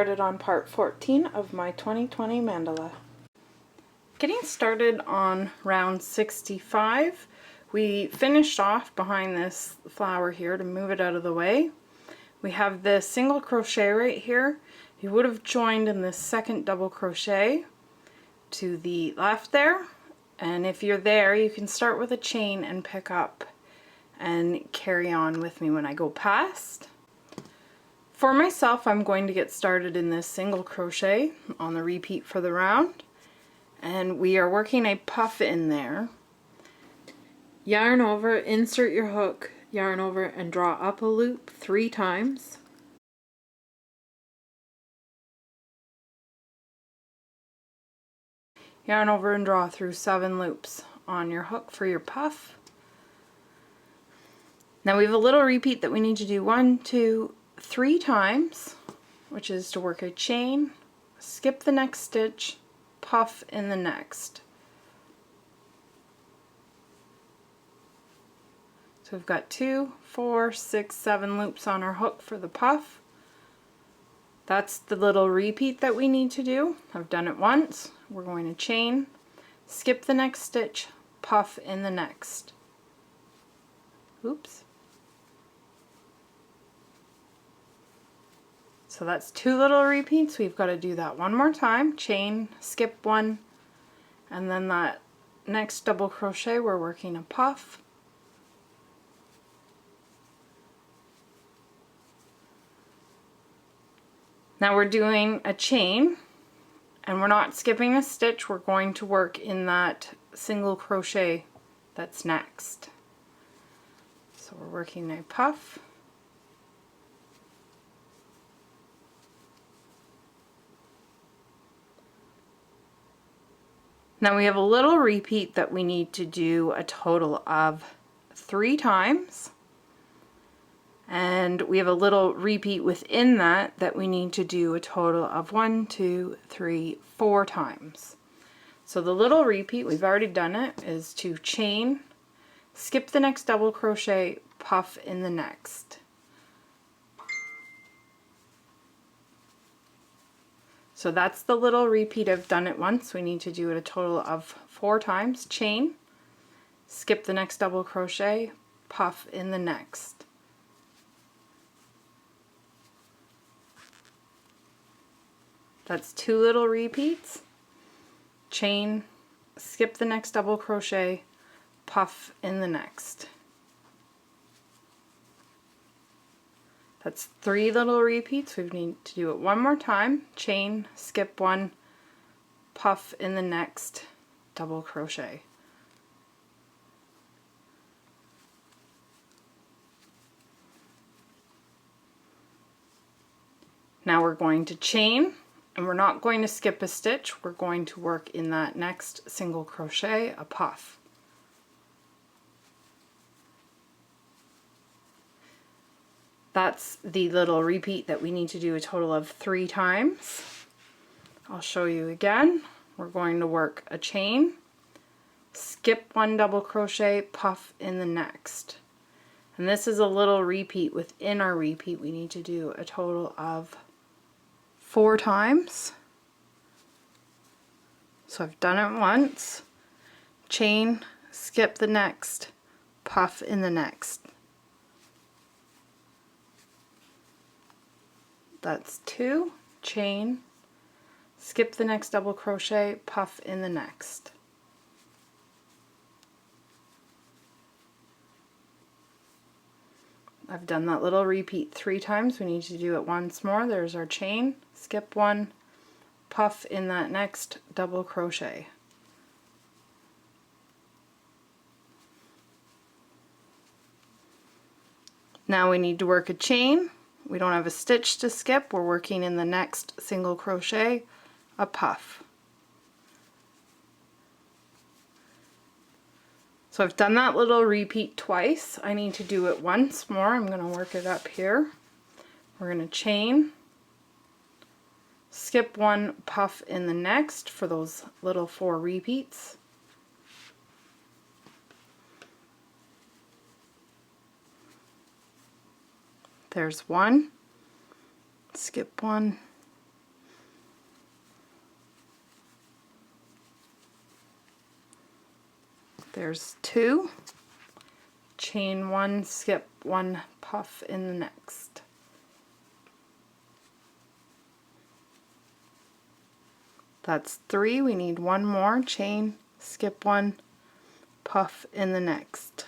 started on part 14 of my 2020 mandala. Getting started on round 65, we finished off behind this flower here to move it out of the way. We have this single crochet right here. You would have joined in this second double crochet to the left there, and if you're there you can start with a chain and pick up and carry on with me when I go past. For myself, I'm going to get started in this single crochet on the repeat for the round, and we are working a puff in there. Yarn over, insert your hook, yarn over and draw up a loop 3 times. Yarn over and draw through 7 loops on your hook for your puff. Now we have a little repeat that we need to do 1, 2, 3 times, which is to work a chain, skip the next stitch, puff in the next. So we've got 2, 4, 6, 7 loops on our hook for the puff. That's the little repeat that we need to do. I've done it once. We're going to chain, skip the next stitch, puff in the next. Oops. So that's 2 little repeats. We've got to do that one more time. Chain, skip 1, and then that next double crochet we're working a puff. Now we're doing a chain, and we're not skipping a stitch. We're going to work in that single crochet that's next. So we're working a puff. Now we have a little repeat that we need to do a total of 3 times, and we have a little repeat within that that we need to do a total of 1, 2, 3, 4 times. So the little repeat, we've already done it, is to chain, skip the next double crochet, puff in the next. So that's the little repeat. I've done it once. We need to do it a total of 4 times. Chain, skip the next double crochet, puff in the next. That's 2 little repeats. Chain, skip the next double crochet, puff in the next. That's 3 little repeats. We need to do it one more time. Chain, skip 1, puff in the next, double crochet. Now we're going to chain, and we're not going to skip a stitch. We're going to work in that next single crochet a puff. That's the little repeat that we need to do a total of 3 times. I'll show you again. We're going to work a chain, skip 1 double crochet, puff in the next. And this is a little repeat within our repeat. We need to do a total of 4 times. So I've done it once. Chain, skip the next, puff in the next. That's 2, chain, skip the next double crochet, puff in the next. I've done that little repeat 3 times. We need to do it once more. There's our chain, skip 1, puff in that next double crochet. Now we need to work a chain. We don't have a stitch to skip. We're working in the next single crochet a puff. So I've done that little repeat twice. I need to do it once more. I'm going to work it up here. We're going to chain, skip 1, puff in the next for those little 4 repeats. There's 1, skip 1, There's 2. Chain 1, skip 1, puff in the next. That's 3. We need 1 more. Chain, skip 1, puff in the next.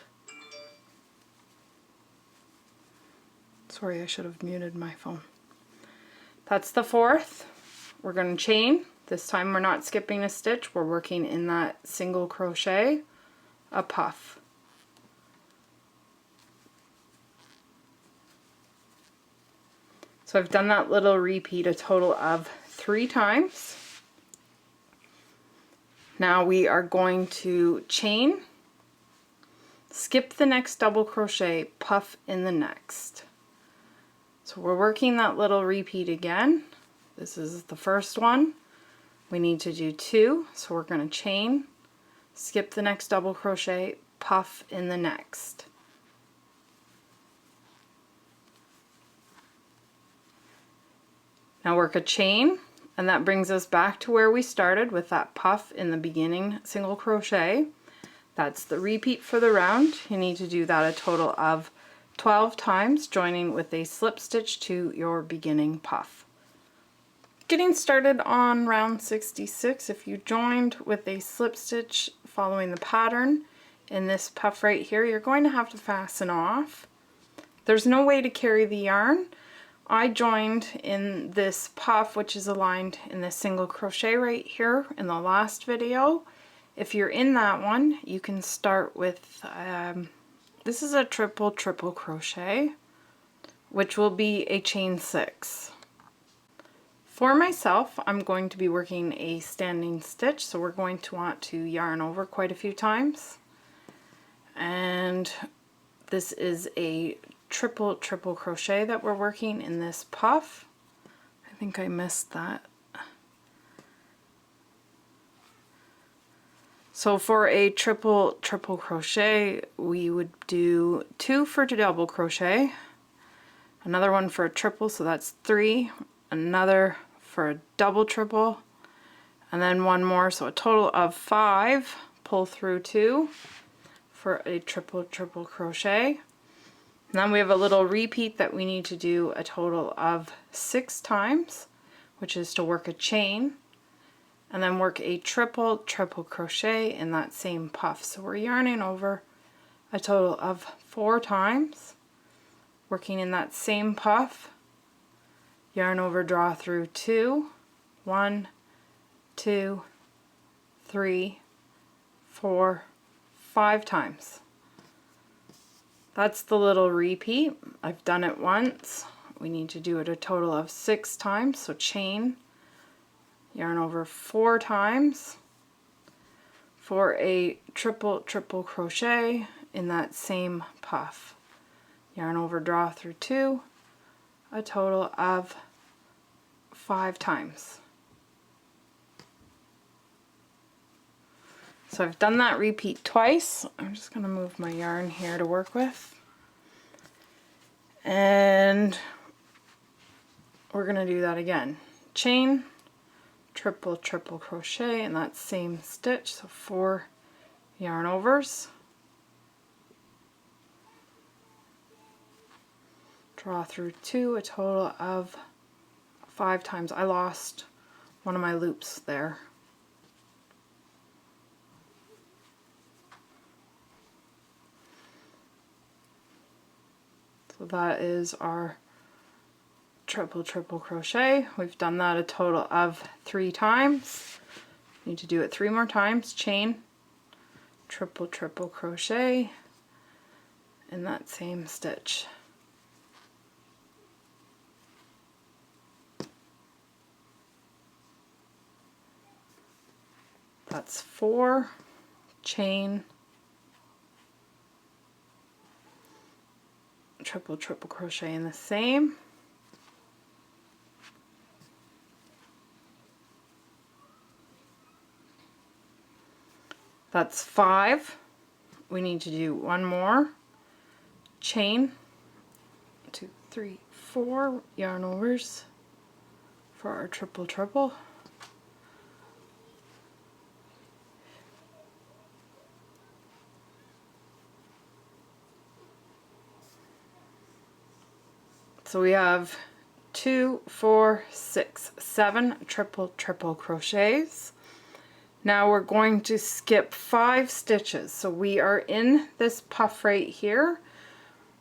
Sorry, I should have muted my phone. That's the 4th. We're going to chain. This time we're not skipping a stitch. We're working in that single crochet, a puff. So I've done that little repeat a total of 3 times. Now we are going to chain, skip the next double crochet, puff in the next. So we're working that little repeat again. This is the first one. We need to do 2, so we're going to chain, skip the next double crochet, puff in the next. Now work a chain, and that brings us back to where we started with that puff in the beginning single crochet. That's the repeat for the round. You need to do that a total of 12 times, joining with a slip stitch to your beginning puff. Getting started on round 66, if you joined with a slip stitch following the pattern in this puff right here, you're going to have to fasten off. There's no way to carry the yarn. I joined in this puff, which is aligned in this single crochet right here in the last video. If you're in that one, you can start with, this is a triple crochet, which will be a chain 6. For myself, I'm going to be working a standing stitch, so we're going to want to yarn over quite a few times. And this is a triple crochet that we're working in this puff. I think I missed that. So for a triple crochet, we would do 2 for double crochet, another one for a triple, so that's 3, another for a double triple, and then 1 more, so a total of 5. Pull through 2 for a triple crochet. And then we have a little repeat that we need to do a total of 6 times, which is to work a chain and then work a triple crochet in that same puff. So we're yarning over a total of 4 times, working in that same puff, yarn over, draw through 2, 1, 2, 3, 4, 5 times. That's the little repeat. I've done it once. We need to do it a total of 6 times. So chain, yarn over 4 times for a triple crochet in that same puff. Yarn over, draw through 2, a total of 5 times. So I've done that repeat twice. I'm just going to move my yarn here to work with. And we're going to do that again. Chain, triple crochet in that same stitch, so 4 yarn overs. Draw through 2, a total of 5 times. I lost one of my loops there. So that is our triple crochet. We've done that a total of 3 times. Need to do it 3 more times. Chain, triple crochet in that same stitch. That's 4, chain, triple crochet in the same. That's 5. We need to do 1 more. Chain, 2, 3, 4 yarn overs for our triple. So we have 2, 4, 6, 7 triple crochets. Now we're going to skip 5 stitches. So we are in this puff right here.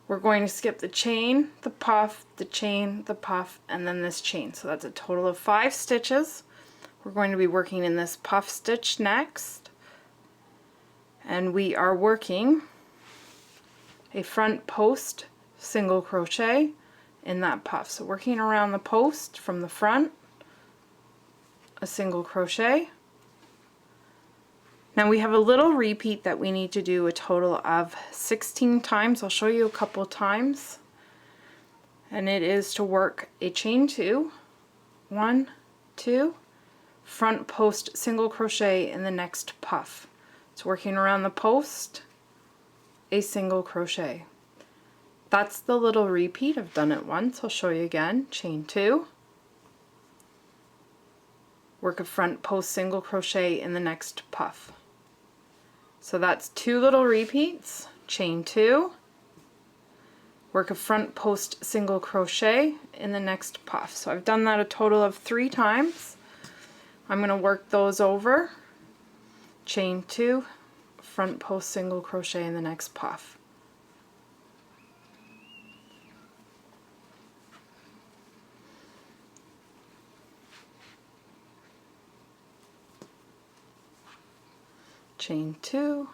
We're going to skip the chain, the puff, the chain, the puff, and then this chain. So that's a total of 5 stitches. We're going to be working in this puff stitch next. And we are working a front post single crochet in that puff. So working around the post from the front, a single crochet. Now we have a little repeat that we need to do a total of 16 times. I'll show you a couple times. And it is to work a chain 2, 1, 2, front post single crochet in the next puff. It's working around the post, a single crochet. That's the little repeat. I've done it once. I'll show you again. Chain 2, work a front post single crochet in the next puff. So that's 2 little repeats, chain 2, work a front post single crochet in the next puff. So I've done that a total of 3 times. I'm going to work those over, chain 2, front post single crochet in the next puff. Chain 2,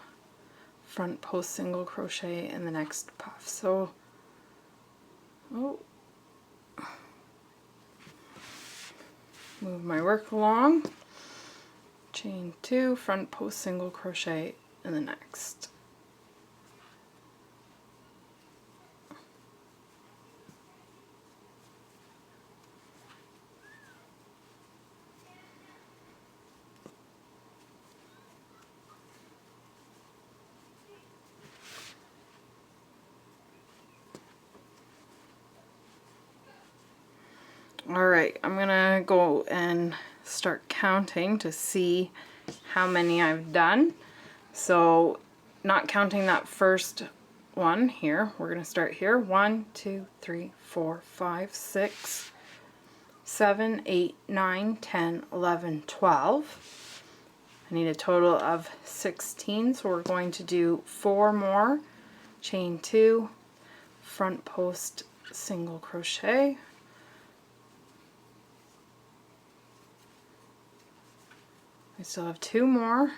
front post single crochet in the next puff. So, move my work along, chain 2, front post single crochet in the next. Alright, I'm gonna go and start counting to see how many I've done. So, not counting that first one here, we're gonna start here. 1, 2, 3, 4, 5, 6, 7, 8, 9, 10, 11, 12. I need a total of 16, so we're going to do 4 more. Chain 2, front post single crochet. I still have 2 more.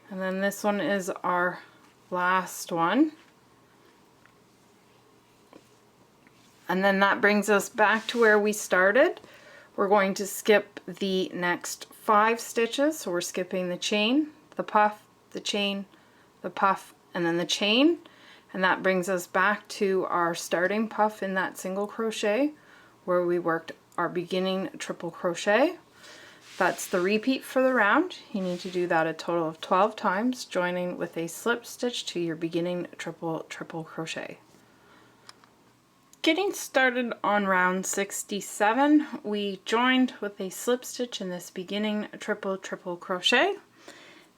And then this one is our last one. And then that brings us back to where we started. We're going to skip the next 5 stitches. So we're skipping the chain, the puff, the chain, the puff, and then the chain. And that brings us back to our starting puff in that single crochet, where we worked our beginning triple crochet. That's the repeat for the round. You need to do that a total of 12 times, joining with a slip stitch to your beginning triple crochet. Getting started on round 67, we joined with a slip stitch in this beginning triple crochet.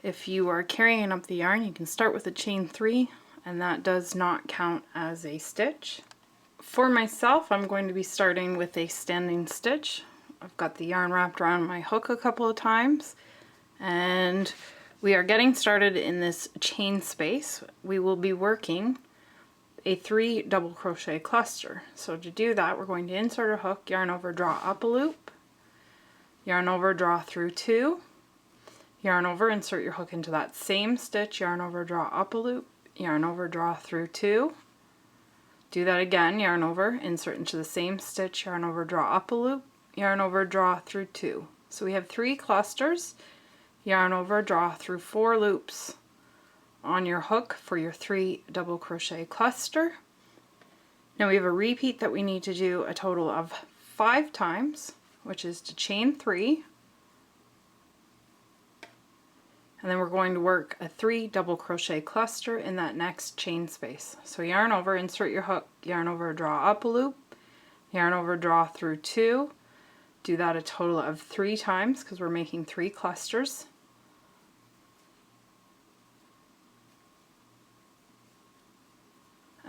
If you are carrying up the yarn, you can start with a chain 3, and that does not count as a stitch. For myself, I'm going to be starting with a standing stitch. I've got the yarn wrapped around my hook a couple of times, and we are getting started in this chain space. We will be working a 3 double crochet cluster. So to do that, we're going to insert a hook, yarn over, draw up a loop, yarn over, draw through 2, yarn over, insert your hook into that same stitch, yarn over, draw up a loop, yarn over, draw through 2. Do that again, yarn over, insert into the same stitch, yarn over, draw up a loop, yarn over, draw through 2. So we have 3 clusters, yarn over, draw through 4 loops on your hook for your 3 double crochet cluster. Now we have a repeat that we need to do a total of 5 times, which is to chain 3. And then we're going to work a 3 double crochet cluster in that next chain space. So yarn over, insert your hook, yarn over, draw up a loop, yarn over, draw through 2. Do that a total of 3 times because we're making 3 clusters.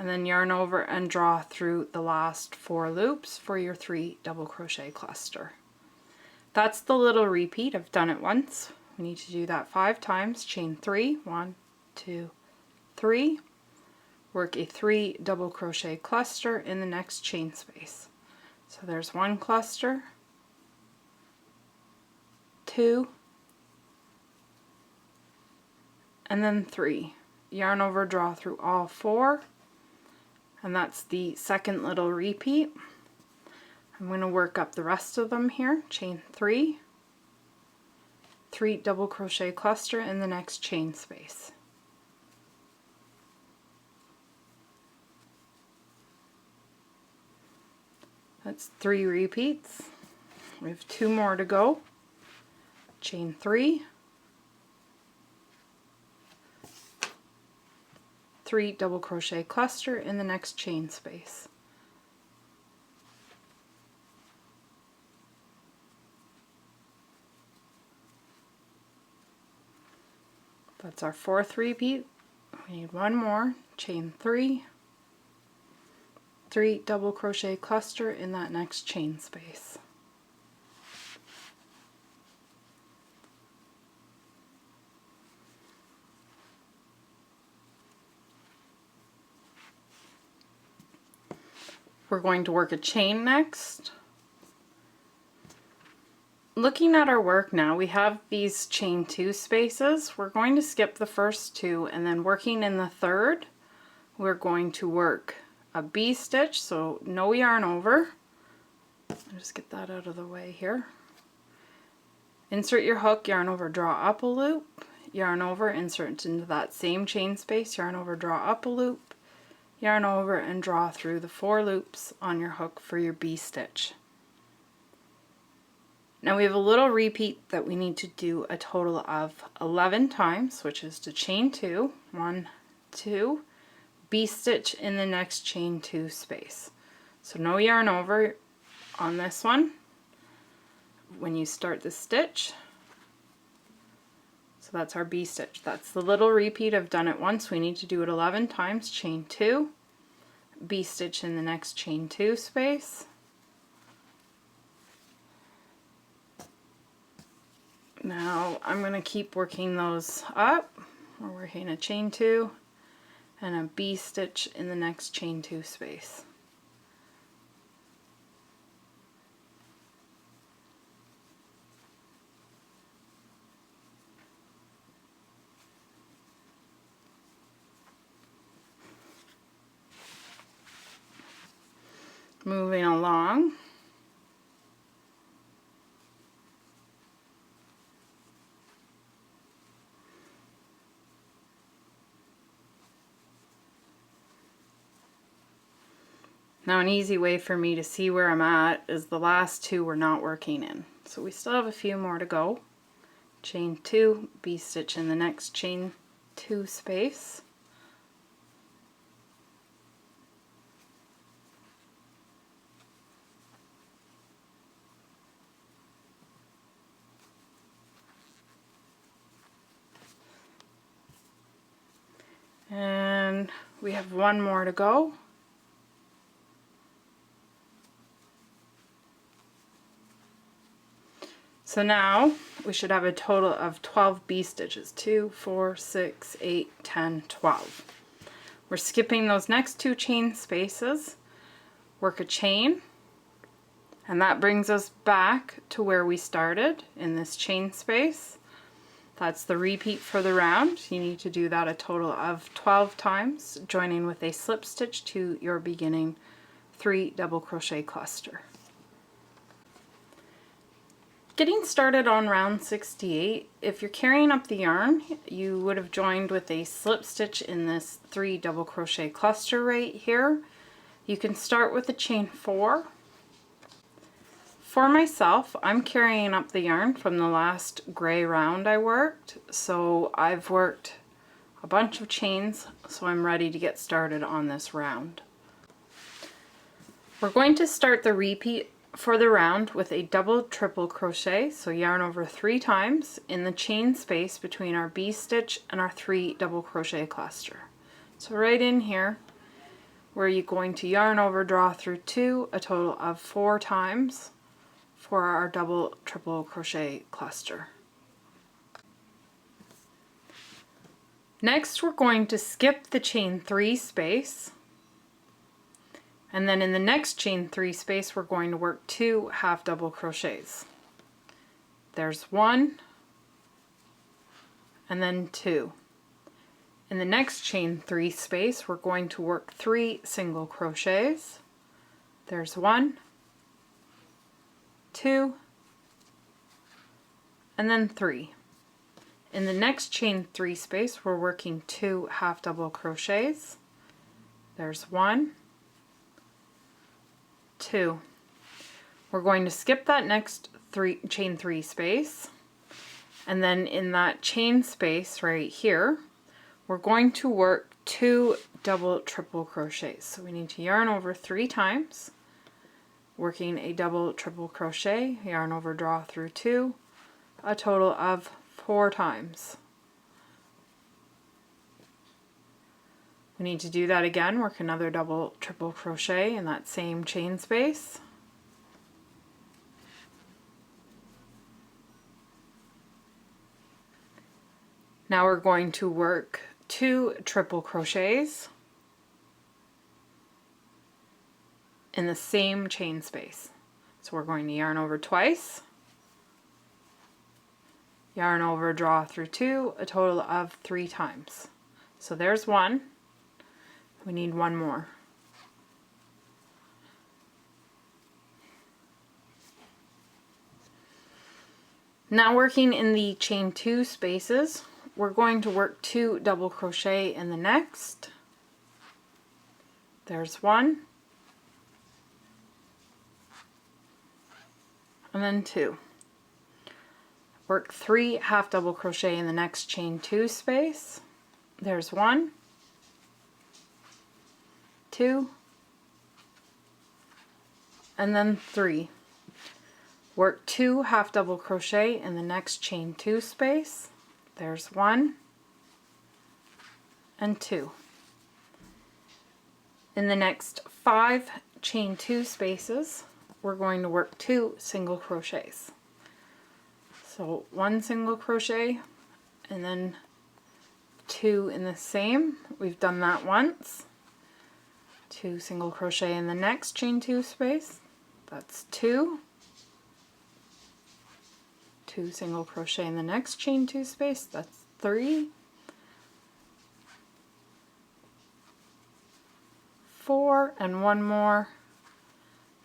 and then yarn over and draw through the last 4 loops for your 3 double crochet cluster. That's the little repeat. I've done it once. We need to do that 5 times. Chain 3, 1, 2, 3. Work a 3 double crochet cluster in the next chain space. So there's 1 cluster, 2, and then 3. Yarn over, draw through all 4, and that's the second little repeat. I'm going to work up the rest of them here. Chain 3, 3 double crochet cluster in the next chain space. That's 3 repeats. We have 2 more to go. Chain 3, 3 double crochet cluster in the next chain space. That's our 4th repeat. We need 1 more. Chain 3, 3 double crochet cluster in that next chain space. We're going to work a chain next. Looking at our work now, we have these chain 2 spaces. We're going to skip the first 2, and then working in the 3rd, we're going to work a B stitch, so no yarn over. I'll just get that out of the way here. Insert your hook, yarn over, draw up a loop, yarn over, insert into that same chain space, yarn over, draw up a loop, yarn over, and draw through the 4 loops on your hook for your B stitch. Now we have a little repeat that we need to do a total of 11 times, which is to chain 2, 1, 2, B stitch in the next chain 2 space. So no yarn over on this one when you start the stitch. So that's our B stitch. That's the little repeat. I've done it once. We need to do it 11 times. Chain 2, B stitch in the next chain 2 space. Now I'm going to keep working those up. We're working a chain 2 and a B stitch in the next chain 2 space. Moving along. Now an easy way for me to see where I'm at is the last 2 we're not working in. So we still have a few more to go. Chain 2, B stitch in the next chain 2 space. And we have 1 more to go. So now we should have a total of 12 B stitches. 2, 4, 6, 8, 10, 12. We're skipping those next 2 chain spaces, work a chain, and that brings us back to where we started in this chain space. That's the repeat for the round. You need to do that a total of 12 times, joining with a slip stitch to your beginning 3 double crochet cluster. Getting started on round 68, if you're carrying up the yarn, you would have joined with a slip stitch in this 3 double crochet cluster right here. You can start with a chain 4. For myself, I'm carrying up the yarn from the last gray round I worked, so I've worked a bunch of chains, so I'm ready to get started on this round. We're going to start the repeat for the round with a double triple crochet, so yarn over 3 times in the chain space between our B stitch and our 3 double crochet cluster. So right in here where you're going to yarn over, draw through 2 a total of 4 times for our double triple crochet cluster. Next we're going to skip the chain 3 space, and then in the next chain 3 space we're going to work 2 half double crochets. There's 1 and then 2. In the next chain 3 space we're going to work 3 single crochets. There's 1, 2, and then 3. In the next chain 3 space we're working 2 half double crochets. There's 1, 2. We're going to skip that next chain 3 space, and then in that chain space right here we're going to work 2 double triple crochets. So we need to yarn over 3 times, working a double triple crochet, yarn over, draw through 2, a total of 4 times. We need to do that again, work another double triple crochet in that same chain space. Now we're going to work 2 triple crochets in the same chain space. So we're going to yarn over twice, yarn over, draw through 2, a total of 3 times. So there's 1. We need 1 more. Now working in the chain 2 spaces, we're going to work 2 double crochet in the next. There's 1, and then 2. Work 3 half double crochet in the next chain 2 space. There's 1, 2, and then 3. Work 2 half double crochet in the next chain 2 space. There's 1 and 2. In the next 5 chain 2 spaces we're going to work 2 single crochets. So 1 single crochet and then 2 in the same. We've done that once. 2 single crochet in the next chain 2 space. That's 2. 2 single crochet in the next chain 2 space. That's 3. 4 and 1 more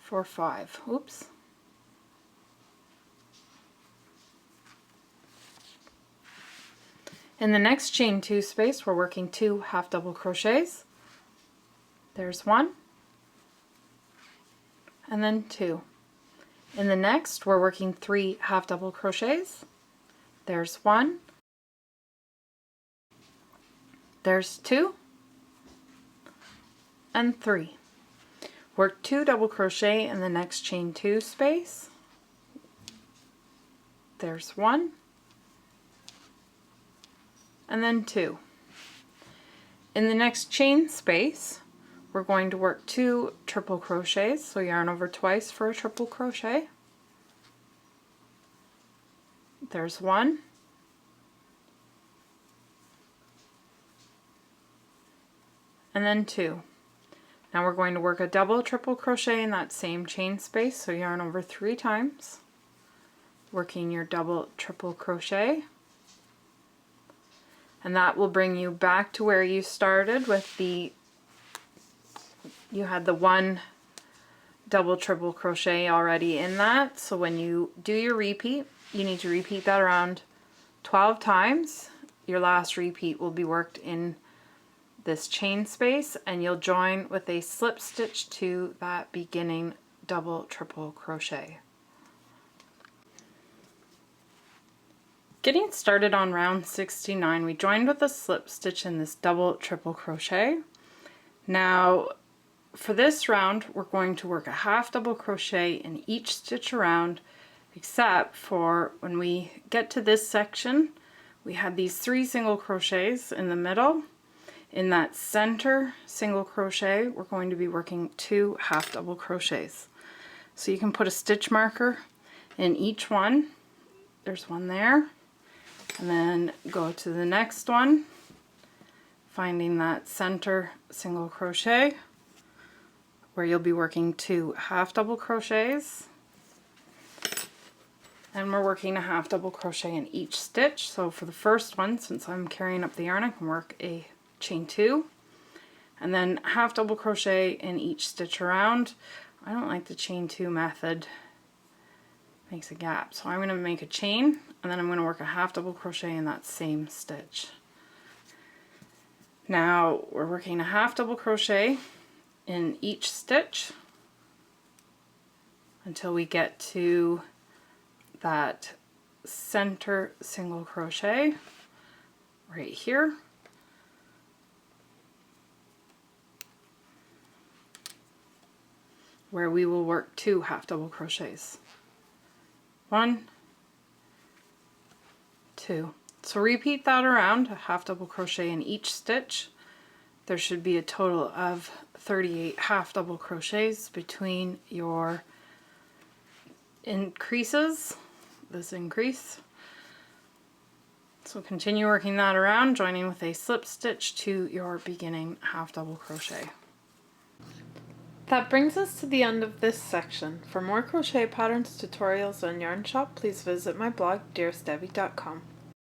for 5. Oops. In the next chain 2 space we're working 2 half double crochets. There's 1 and then 2. In the next we're working 3 half double crochets. There's 1, there's 2, and 3. Work 2 double crochet in the next chain 2 space. There's 1, and then 2. In the next chain space we're going to work 2 triple crochets, so yarn over twice for a triple crochet. There's 1, and then 2. Now we're going to work a double triple crochet in that same chain space, so yarn over 3 times, working your double triple crochet, and that will bring you back to where you started with you had the 1 double triple crochet already in that. So when you do your repeat, you need to repeat that around 12 times. Your last repeat will be worked in this chain space, and you'll join with a slip stitch to that beginning double triple crochet. Getting started on round 69, we joined with a slip stitch in this double triple crochet. Now for this round we're going to work a half double crochet in each stitch around, except for when we get to this section we had these 3 single crochets in the middle. In that center single crochet, we're going to be working 2 half double crochets. So you can put a stitch marker in each one. There's one there. And then go to the next one, finding that center single crochet where you'll be working 2 half double crochets. And we're working a half double crochet in each stitch. So for the first one, since I'm carrying up the yarn, I can work a chain 2 and then half double crochet in each stitch around. I don't like the chain 2 method, makes a gap, so I'm going to make a chain and then I'm going to work a half double crochet in that same stitch. Now we're working a half double crochet in each stitch until we get to that center single crochet right here. Where we will work 2 half double crochets. 1, 2. So repeat that around, a half double crochet in each stitch. There should be a total of 38 half double crochets between your increases, this increase. So continue working that around, joining with a slip stitch to your beginning half double crochet. That brings us to the end of this section. For more crochet patterns, tutorials, and yarn shop, please visit my blog, dearestdebbie.com.